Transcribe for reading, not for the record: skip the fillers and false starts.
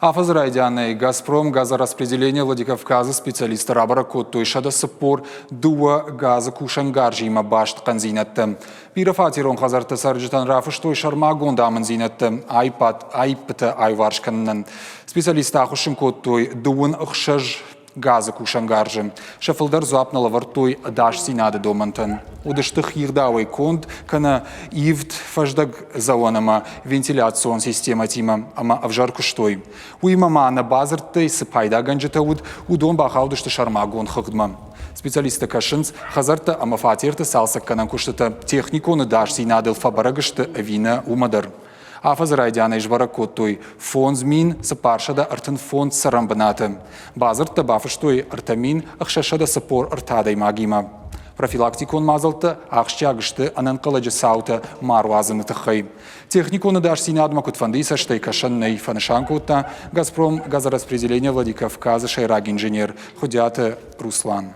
Афаз райдяны «Газпром» газораспределение Владикавказа специалисты рабара коттой шада саппор дуа газа кушангаржи има башт канзинетті. Пирафатирон хазарты сарджитан рафыш той шармагон дамын зинетті айпыты айваршканнан. Специалисты ахушын коттой дуын ұқшыж газа кушангаржи. Шафылдар зуапнала вартой даш синады домантын. Удыштых ердавай конд, кана ивд фаждаг зауанама вентиляцион система тима, ама авжарку штой. Уимама на базарты сыпайда ганджетауд, удон бахаудышты шармагон хыгдма. Специалисты кашынц хазарта ама фатирты салсак канан куштата техниконы даш синадыл фабарагышты вина умадар. Афаз райдяна ижбара коттой фон змин сапаршада артын фон сарамбанаты. Базарта бафыштой артамин ахшашада сапор артадай магима. Профилактикон мазалты ахшчагышты ананкаладжы саута маруазыны тахай. Техниконы даш синадма кутфандиса штай кашанной фанышанкота «Газпром» газораспределение Владикавказа шайраг инженер Худята Руслан.